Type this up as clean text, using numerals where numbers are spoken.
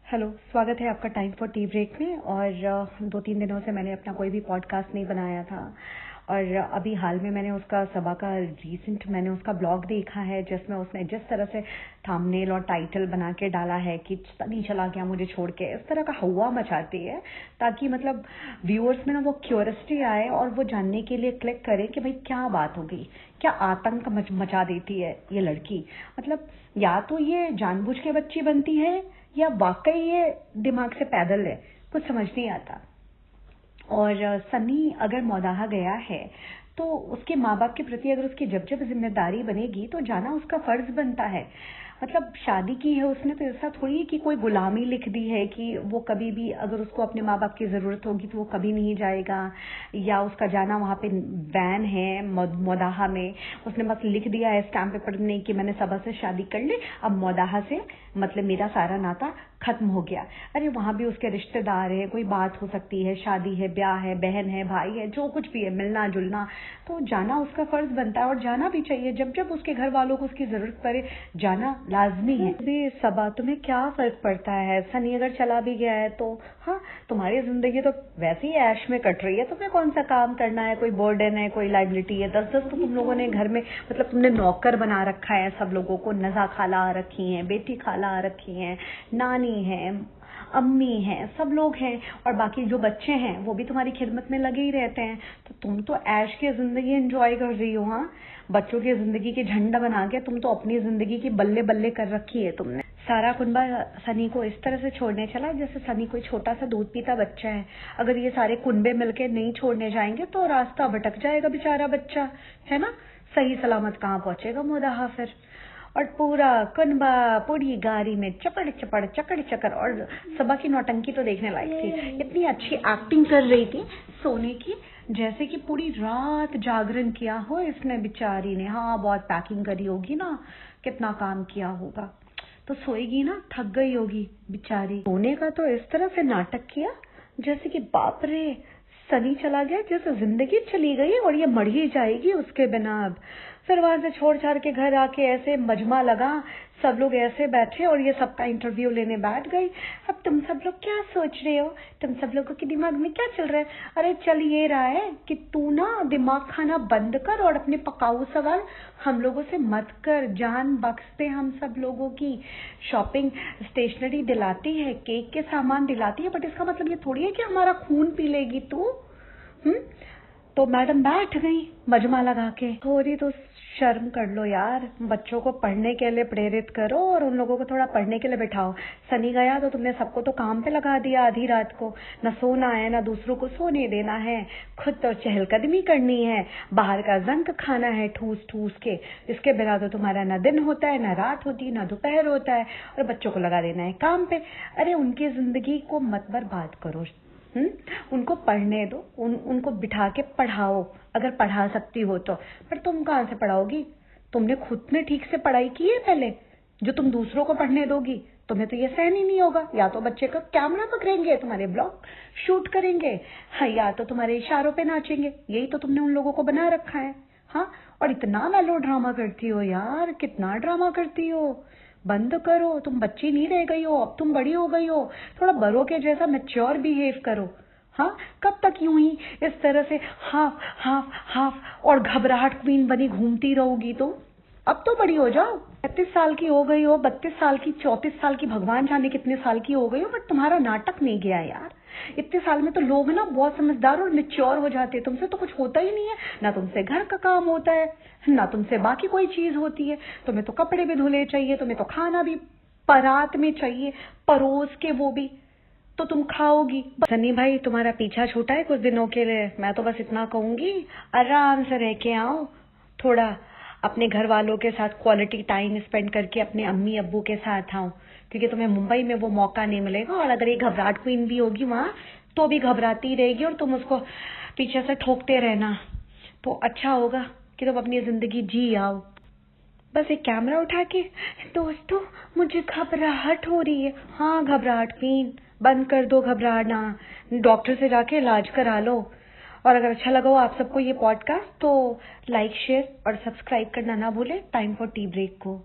Hello, स्वागत है आपका टाइम फॉर टी ब्रेक में। और 2-3 दिनों से मैंने अपना कोई भी पॉडकास्ट नहीं बनाया था। और अभी हाल में मैंने उसका सबा का मैंने उसका ब्लॉग देखा है, जिसमें उसने जिस तरह से थंबनेल और टाइटल बना के डाला है कि सनी चला गया मुझे छोड़ के, इस तरह का हवा मचाती है ताकि मतलब व्यूअर्स में ना वो क्यूरियोसिटी आए और वो जानने के लिए क्लिक करें कि भाई क्या बात होगी, क्या आतंक मचा देती है ये लड़की। मतलब या तो ये जानबूझ के बच्ची बनती है या वाकई ये दिमाग से पैदल है, कुछ समझ नहीं आता। और सनी अगर मौदाहा गया है तो उसके माँ बाप के प्रति अगर उसकी जब जब जिम्मेदारी बनेगी तो जाना उसका फर्ज बनता है। मतलब शादी की है उसने तो ऐसा थोड़ी है कि कोई गुलामी लिख दी है कि वो कभी भी अगर उसको अपने माँ बाप की जरूरत होगी तो वो कभी नहीं जाएगा, या उसका जाना वहाँ पे बैन है मौदाहा में। उसने बस लिख दिया है स्टैम्प पेपर में कि मैंने सबा से शादी कर ली, अब मौदाहा से मतलब मेरा सारा नाता खत्म हो गया। अरे वहां भी उसके रिश्तेदार है, कोई बात हो सकती है, शादी है, ब्याह है, बहन है, भाई है, जो कुछ भी है, मिलना जुलना, तो जाना उसका फर्ज बनता है और जाना भी चाहिए। जब जब उसके घर वालों को उसकी जरूरत पड़े जाना लाजमी है। भी सबा तुम्हें क्या फर्क पड़ता है, सनी अगर चला भी गया है तो हाँ, तुम्हारी जिंदगी तो वैसे ही ऐश में कट रही है, तुम्हें कौन सा काम करना है, कोई बर्डन है, कोई लाइबिलिटी है। 10-10 तो तुम लोगों ने घर में मतलब तुमने नौकर बना रखा है सब लोगों को, नजा खाला आ रखी है, बेटी खाला आ रखी है, नानी है, अम्मी हैं, सब लोग हैं, और बाकी जो बच्चे हैं वो भी तुम्हारी खिदमत में लगे ही रहते हैं। तो तुम तो ऐश की जिंदगी एंजॉय कर रही हो। हाँ, बच्चों की जिंदगी की झंडा बना के तुम तो अपनी जिंदगी की बल्ले बल्ले कर रखी है तुमने। सारा कुनबा सनी को इस तरह से छोड़ने चला जैसे सनी कोई छोटा सा दूध पीता बच्चा है। अगर ये सारे कुनबे मिलके नहीं छोड़ने जाएंगे तो रास्ता भटक जाएगा बेचारा बच्चा, है ना। सही सलामत कहाँ पहुंचेगा मोदाहा फिर। और पूरा कुनबा पूरी गाड़ी में चपड़ चपड़ चकड़ चकर। और सबा की नौटंकी तो देखने लायक थी, इतनी अच्छी एक्टिंग कर रही थी सोने की, जैसे कि पूरी रात जागरण किया हो इसने बेचारी ने। हाँ, बहुत पैकिंग करी होगी ना, कितना काम किया होगा, तो सोएगी ना, थक गई होगी बेचारी। सोने का तो इस तरह से नाटक किया जैसे कि बाप रे, सनी चला गया जैसे जिंदगी चली गई और ये मर ही जाएगी उसके बिना अब। फिर वहां से छोड़ छाड़ के घर आके ऐसे मजमा लगा, सब लोग ऐसे बैठे और ये सबका इंटरव्यू लेने बैठ गई। अब तुम सब लोग क्या सोच रहे हो, तुम सब लोगों के दिमाग में क्या चल रहा है? अरे चल ये रहा है कि तू ना दिमाग खाना बंद कर और अपने पकाऊ सवाल हम लोगों से मत कर। जान बख्शते हम सब लोगों की शॉपिंग स्टेशनरी दिलाती है, केक के सामान दिलाती है, बट इसका मतलब ये थोड़ी है कि हमारा खून पी लेगी तू। तो मैडम बैठ गई मजमा लगा के। थोड़ी तो शर्म कर लो यार, बच्चों को पढ़ने के लिए प्रेरित करो और उन लोगों को थोड़ा पढ़ने के लिए बिठाओ। सनी गया तो तुमने सबको तो काम पे लगा दिया आधी रात को, न सोना है न दूसरों को सोने देना है, खुद तो चहलकदमी करनी है, बाहर का जंक खाना है ठूस ठूस के, इसके बिना तो तुम्हारा न दिन होता है, न रात होती, न दोपहर होता है, और बच्चों को लगा देना है काम पे। अरे उनकी जिंदगी को मत बर्बाद करो। उनको पढ़ने दो, उनको बिठा के पढ़ाओ अगर पढ़ा सकती हो तो। पर तुम कहाँ से पढ़ाओगी? तुमने खुद ने ठीक से पढ़ाई की है पहले, जो तुम दूसरों को पढ़ने दोगी? तुम्हें तो ये सहन ही नहीं होगा। या तो बच्चे का कैमरा पकड़ेंगे, तुम्हारे ब्लॉग शूट करेंगे, हाँ, या तो तुम्हारे इशारों पे नाचेंगे। यही तो तुमने उन लोगों को बना रखा है। हाँ, और इतना मेलो ड्रामा करती हो यार, कितना ड्रामा करती हो। बंद करो, तुम बच्ची नहीं रह गई हो, अब तुम बड़ी हो गई हो, थोड़ा बड़ों के जैसा मैच्योर बिहेव करो। हाँ, कब तक यूं ही इस तरह से हाफ हाफ हाफ और घबराहट क्वीन बनी घूमती रहोगी? तो अब तो बड़ी हो जाओ। 35 साल की हो गई हो, 32 साल की, 34 साल की, भगवान जाने कितने साल की हो गई हो, बट तुम्हारा नाटक नहीं गया यार। इतने साल में तो लोग ना बहुत समझदार और मेच्योर हो जाते हैं, तुमसे तो कुछ होता ही नहीं है। ना तुमसे घर का काम होता है, ना तुमसे बाकी कोई चीज होती है। तुम्हें तो कपड़े भी धुले चाहिए, तुम्हें तो खाना भी परात में चाहिए, परोस के, वो भी तो तुम खाओगी। सनी भाई तुम्हारा पीछा छूटा है कुछ दिनों के लिए, मैं तो बस इतना कहूंगी आराम से रह के आओ, थोड़ा अपने घर वालों के साथ क्वालिटी टाइम स्पेंड करके अपने अम्मी अब्बू के साथ आओ, क्योंकि तुम्हें मुंबई में वो मौका नहीं मिलेगा। और अगर ये घबराहट क्वीन भी होगी वहां तो भी घबराती रहेगी और तुम उसको पीछे से ठोकते रहना। तो अच्छा होगा कि तुम अपनी जिंदगी जी आओ। बस एक कैमरा उठा के, दोस्तों मुझे घबराहट हो रही है। हाँ, घबराहट क्वीन, बंद कर दो घबराना, डॉक्टर से जाके इलाज करा लो। और अगर अच्छा लगा हो आप सबको ये पॉडकास्ट तो लाइक शेयर और सब्सक्राइब करना ना भूले टाइम फॉर टी ब्रेक को।